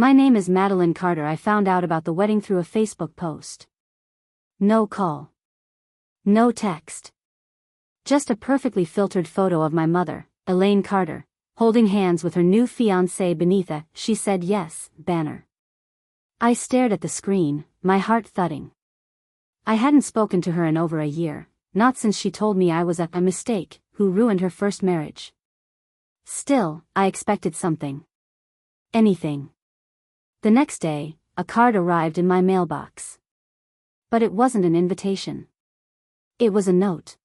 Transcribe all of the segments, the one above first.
My name is Madeline Carter. I found out about the wedding through a Facebook post. No call. No text. Just a perfectly filtered photo of my mother, Elaine Carter, holding hands with her new fiancé beneath a "She Said Yes" banner. I stared at the screen, my heart thudding. I hadn't spoken to her in over a year, not since she told me I was a mistake who ruined her first marriage. Still, I expected something. Anything. The next day, a card arrived in my mailbox. But it wasn't an invitation. It was a note.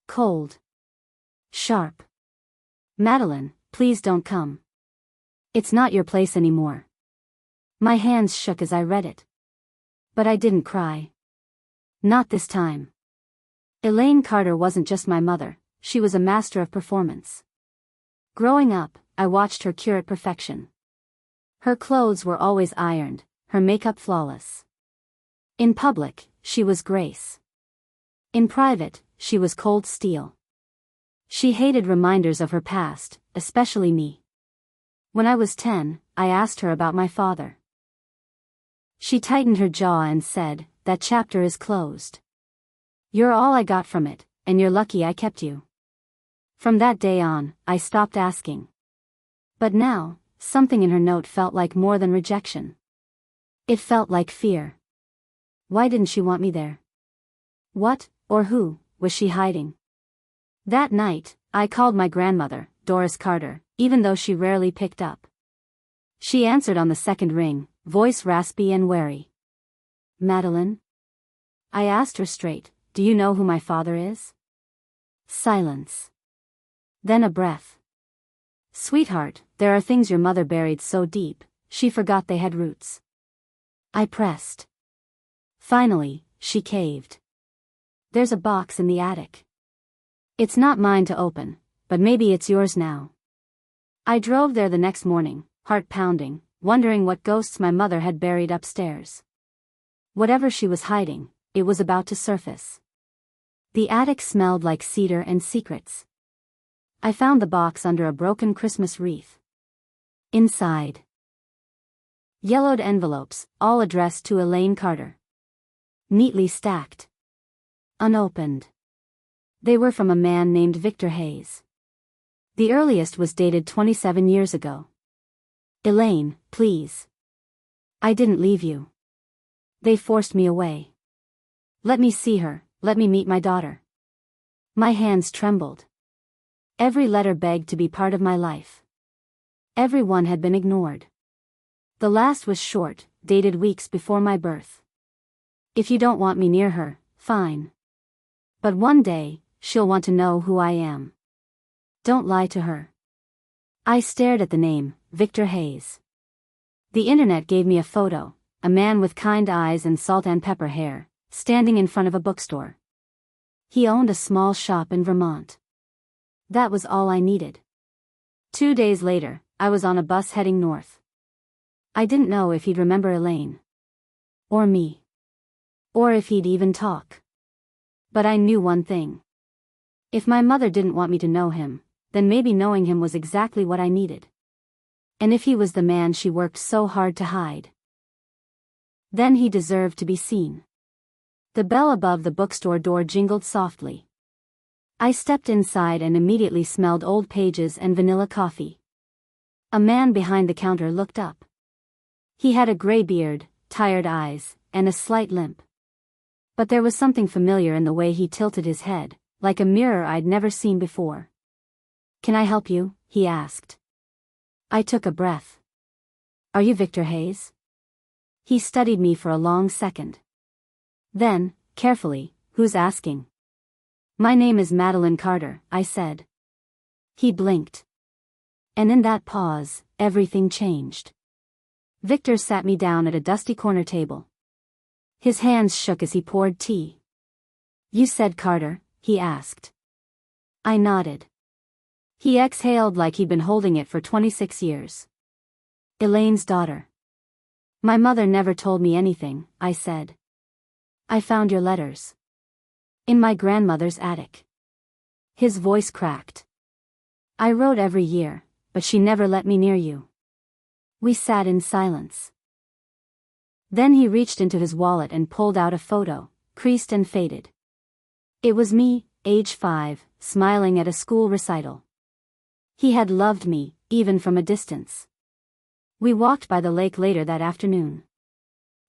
Cold. Sharp. Madeline, please don't come. It's not your place anymore. My hands shook as I read it. But I didn't cry. Not this time. Elaine Carter wasn't just my mother, she was a master of performance. Growing up, I watched her curate perfection. Her clothes were always ironed, her makeup flawless. In public, she was grace. In private, she was cold steel. She hated reminders of her past, especially me. When I was 10, I asked her about my father. She tightened her jaw and said, "That chapter is closed. You're all I got from it, and you're lucky I kept you." From that day on, I stopped asking. But now, something in her note felt like more than rejection. It felt like fear. Why didn't she want me there? What, or who, was she hiding? That night, I called my grandmother, Doris Carter, even though she rarely picked up. She answered on the second ring, voice raspy and wary. "Madeline?" I asked her straight, "Do you know who my father is?" Silence. Then a breath. "Sweetheart, there are things your mother buried so deep, she forgot they had roots." I pressed. Finally, she caved. "There's a box in the attic. It's not mine to open, but maybe it's yours now." I drove there the next morning, heart pounding, wondering what ghosts my mother had buried upstairs. Whatever she was hiding, it was about to surface. The attic smelled like cedar and secrets. I found the box under a broken Christmas wreath. Inside, yellowed envelopes, all addressed to Elaine Carter. Neatly stacked. Unopened. They were from a man named Victor Hayes. The earliest was dated 27 years ago. "Elaine, please. I didn't leave you. They forced me away. Let me see her, let me meet my daughter." My hands trembled. Every letter begged to be part of my life. Every one had been ignored. The last was short, dated weeks before my birth. "If you don't want me near her, fine. But one day, she'll want to know who I am. Don't lie to her." I stared at the name, Victor Hayes. The internet gave me a photo, a man with kind eyes and salt and pepper hair, standing in front of a bookstore. He owned a small shop in Vermont. That was all I needed. 2 days later, I was on a bus heading north. I didn't know if he'd remember Elaine. Or me. Or if he'd even talk. But I knew one thing. If my mother didn't want me to know him, then maybe knowing him was exactly what I needed. And if he was the man she worked so hard to hide, then he deserved to be seen. The bell above the bookstore door jingled softly. I stepped inside and immediately smelled old pages and vanilla coffee. A man behind the counter looked up. He had a gray beard, tired eyes, and a slight limp. But there was something familiar in the way he tilted his head, like a mirror I'd never seen before. "Can I help you?" he asked. I took a breath. "Are you Victor Hayes?" He studied me for a long second. Then, carefully, "Who's asking?" "My name is Madeline Carter," I said. He blinked. And in that pause, everything changed. Victor sat me down at a dusty corner table. His hands shook as he poured tea. "You said Carter?" he asked. I nodded. He exhaled like he'd been holding it for 26 years. "Elaine's daughter." "My mother never told me anything," I said. "I found your letters in my grandmother's attic." His voice cracked. "I wrote every year, but she never let me near you." We sat in silence. Then he reached into his wallet and pulled out a photo, creased and faded. It was me, age 5, smiling at a school recital. He had loved me, even from a distance. We walked by the lake later that afternoon.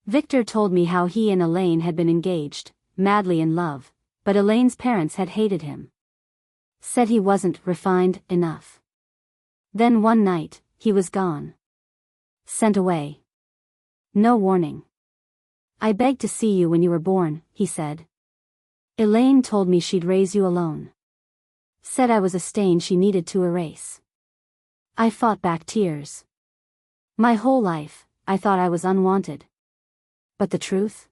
Victor told me how he and Elaine had been engaged, madly in love, but Elaine's parents had hated him. Said he wasn't refined enough. Then one night, he was gone. Sent away. No warning. I begged to see you when you were born, he said. Elaine told me she'd raise you alone. Said I was a stain she needed to erase. I fought back tears. My whole life, I thought I was unwanted. But the truth?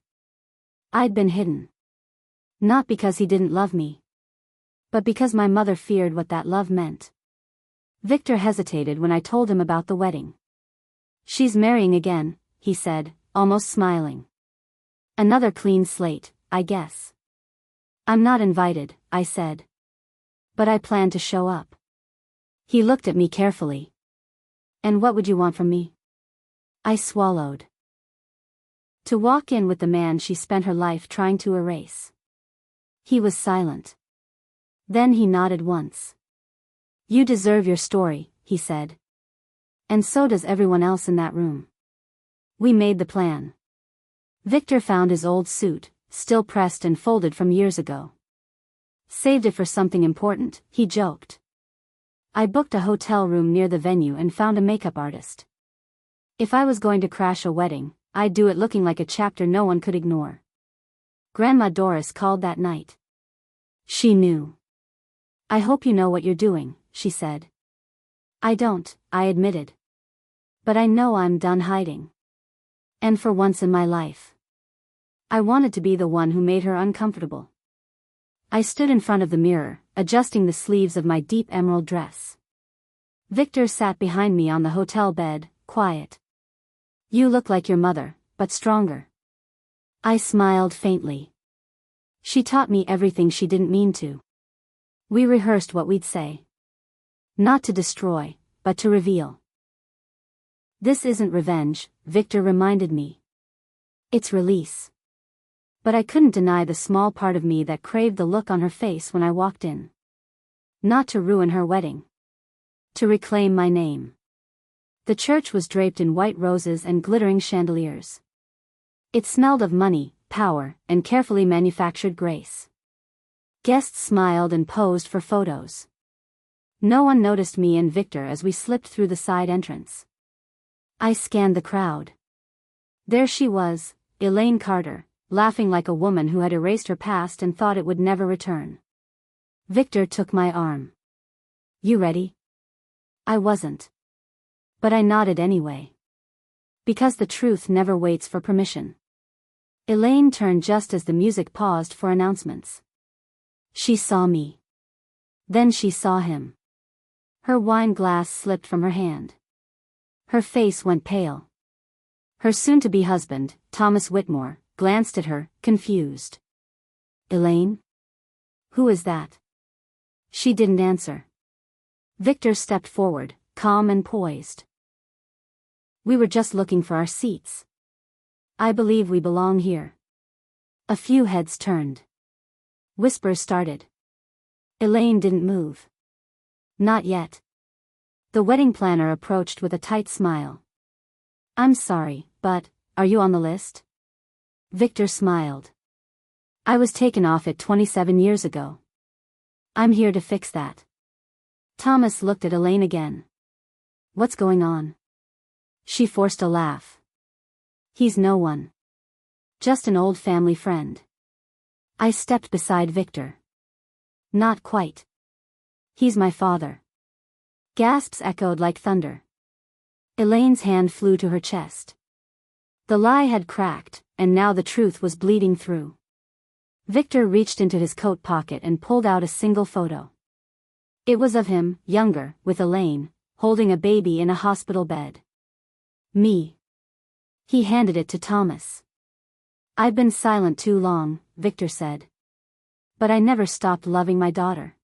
I'd been hidden. Not because he didn't love me, but because my mother feared what that love meant. Victor hesitated when I told him about the wedding. She's marrying again, he said, almost smiling. Another clean slate, I guess. I'm not invited, I said. But I plan to show up. He looked at me carefully. And what would you want from me? I swallowed. To walk in with the man she spent her life trying to erase. He was silent. Then he nodded once. You deserve your story, he said. And so does everyone else in that room. We made the plan. Victor found his old suit, still pressed and folded from years ago. Saved it for something important, he joked. I booked a hotel room near the venue and found a makeup artist. If I was going to crash a wedding, I'd do it looking like a chapter no one could ignore. Grandma Doris called that night. She knew. I hope you know what you're doing, she said. I don't, I admitted. But I know I'm done hiding. And for once in my life, I wanted to be the one who made her uncomfortable. I stood in front of the mirror, adjusting the sleeves of my deep emerald dress. Victor sat behind me on the hotel bed, quiet. You look like your mother, but stronger. I smiled faintly. She taught me everything she didn't mean to. We rehearsed what we'd say. Not to destroy, but to reveal. This isn't revenge, Victor reminded me. It's release. But I couldn't deny the small part of me that craved the look on her face when I walked in. Not to ruin her wedding. To reclaim my name. The church was draped in white roses and glittering chandeliers. It smelled of money, power, and carefully manufactured grace. Guests smiled and posed for photos. No one noticed me and Victor as we slipped through the side entrance. I scanned the crowd. There she was, Elaine Carter, laughing like a woman who had erased her past and thought it would never return. Victor took my arm. You ready? I wasn't. But I nodded anyway. Because the truth never waits for permission. Elaine turned just as the music paused for announcements. She saw me. Then she saw him. Her wine glass slipped from her hand. Her face went pale. Her soon-to-be husband, Thomas Whitmore, glanced at her, confused. Elaine? Who is that? She didn't answer. Victor stepped forward, calm and poised. We were just looking for our seats. I believe we belong here. A few heads turned. Whispers started. Elaine didn't move. Not yet. The wedding planner approached with a tight smile. I'm sorry, but, are you on the list? Victor smiled. I was taken off it 27 years ago. I'm here to fix that. Thomas looked at Elaine again. What's going on? She forced a laugh. He's no one. Just an old family friend. I stepped beside Victor. Not quite. He's my father. Gasps echoed like thunder. Elaine's hand flew to her chest. The lie had cracked, and now the truth was bleeding through. Victor reached into his coat pocket and pulled out a single photo. It was of him, younger, with Elaine, holding a baby in a hospital bed. Me. He handed it to Thomas. I've been silent too long, Victor said. But I never stopped loving my daughter.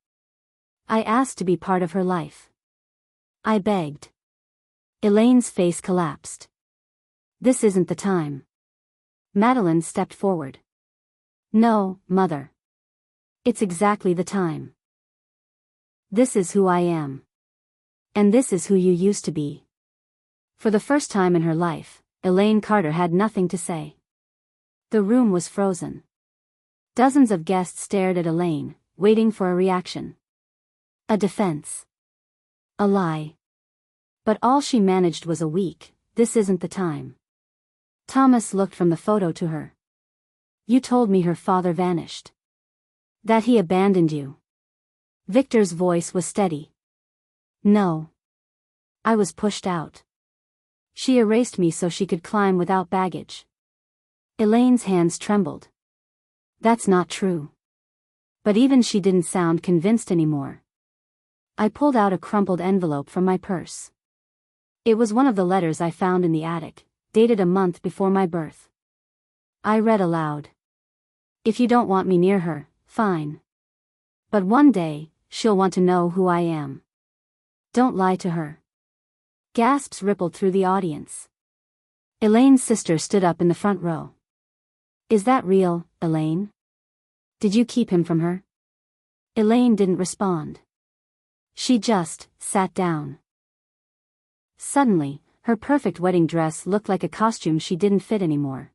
I asked to be part of her life. I begged. Elaine's face collapsed. This isn't the time. Madeline stepped forward. No, Mother. It's exactly the time. This is who I am. And this is who you used to be. For the first time in her life, Elaine Carter had nothing to say. The room was frozen. Dozens of guests stared at Elaine, waiting for a reaction. A defense. A lie. But all she managed was a weak, "This isn't the time." Thomas looked from the photo to her. You told me her father vanished. That he abandoned you. Victor's voice was steady. No. I was pushed out. She erased me so she could climb without baggage. Elaine's hands trembled. That's not true. But even she didn't sound convinced anymore. I pulled out a crumpled envelope from my purse. It was one of the letters I found in the attic, dated a month before my birth. I read aloud. If you don't want me near her, fine. But one day, she'll want to know who I am. Don't lie to her. Gasps rippled through the audience. Elaine's sister stood up in the front row. Is that real, Elaine? Did you keep him from her? Elaine didn't respond. She just sat down. Suddenly, her perfect wedding dress looked like a costume she didn't fit anymore.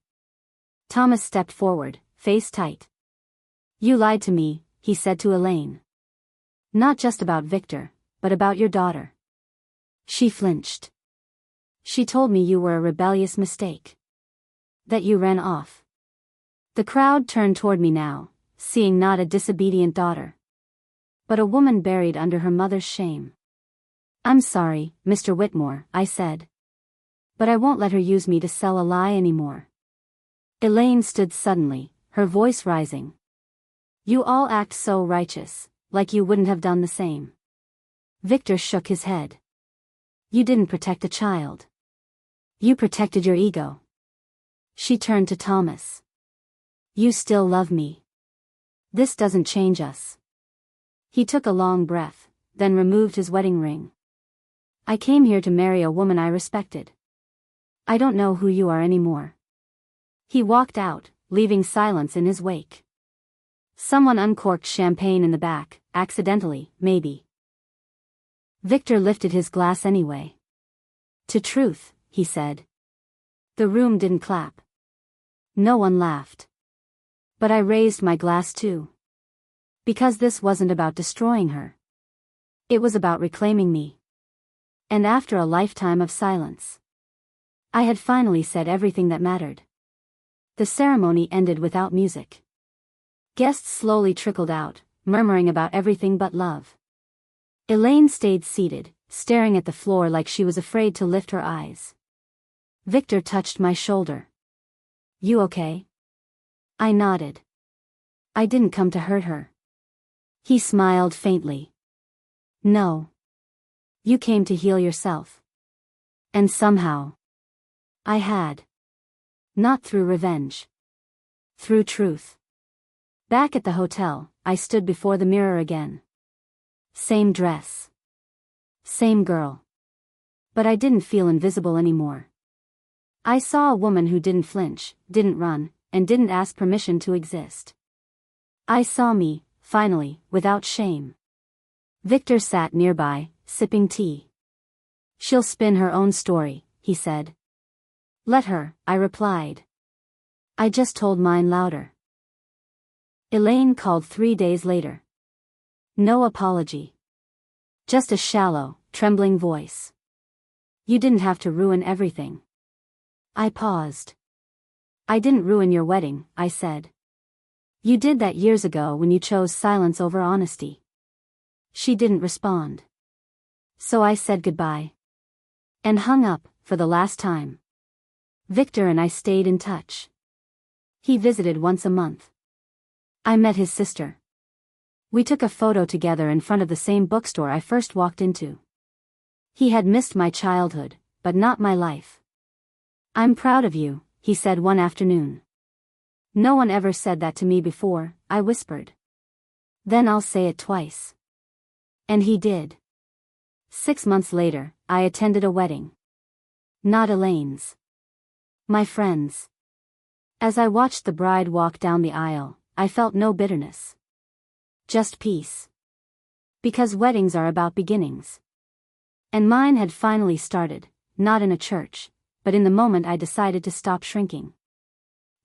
Thomas stepped forward, face tight. You lied to me, he said to Elaine. Not just about Victor, but about your daughter. She flinched. She told me you were a rebellious mistake. That you ran off. The crowd turned toward me now, seeing not a disobedient daughter, but a woman buried under her mother's shame. I'm sorry, Mr. Whitmore, I said. But I won't let her use me to sell a lie anymore. Elaine stood suddenly, her voice rising. You all act so righteous, like you wouldn't have done the same. Victor shook his head. You didn't protect a child. You protected your ego. She turned to Thomas. You still love me. This doesn't change us. He took a long breath, then removed his wedding ring. I came here to marry a woman I respected. I don't know who you are anymore. He walked out, leaving silence in his wake. Someone uncorked champagne in the back, accidentally, maybe. Victor lifted his glass anyway. To truth, he said. The room didn't clap. No one laughed. But I raised my glass too. Because this wasn't about destroying her. It was about reclaiming me. And after a lifetime of silence, I had finally said everything that mattered. The ceremony ended without music. Guests slowly trickled out, murmuring about everything but love. Elaine stayed seated, staring at the floor like she was afraid to lift her eyes. Victor touched my shoulder. You okay? I nodded. I didn't come to hurt her. He smiled faintly. No. You came to heal yourself. And somehow, I had. Not through revenge. Through truth. Back at the hotel, I stood before the mirror again. Same dress. Same girl. But I didn't feel invisible anymore. I saw a woman who didn't flinch, didn't run, and didn't ask permission to exist. I saw me, finally, without shame. Victor sat nearby, sipping tea. She'll spin her own story, he said. Let her, I replied. I just told mine louder. Elaine called 3 days later. No apology. Just a shallow, trembling voice. You didn't have to ruin everything. I paused. I didn't ruin your wedding, I said. You did that years ago when you chose silence over honesty. She didn't respond. So I said goodbye. And hung up, for the last time. Victor and I stayed in touch. He visited once a month. I met his sister. We took a photo together in front of the same bookstore I first walked into. He had missed my childhood, but not my life. I'm proud of you, he said one afternoon. No one ever said that to me before, I whispered. Then I'll say it twice. And he did. 6 months later, I attended a wedding. Not Elaine's. My friend's. As I watched the bride walk down the aisle, I felt no bitterness. Just peace. Because weddings are about beginnings. And mine had finally started, not in a church, but in the moment I decided to stop shrinking.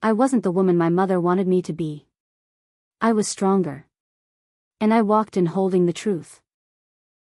I wasn't the woman my mother wanted me to be. I was stronger. And I walked in holding the truth.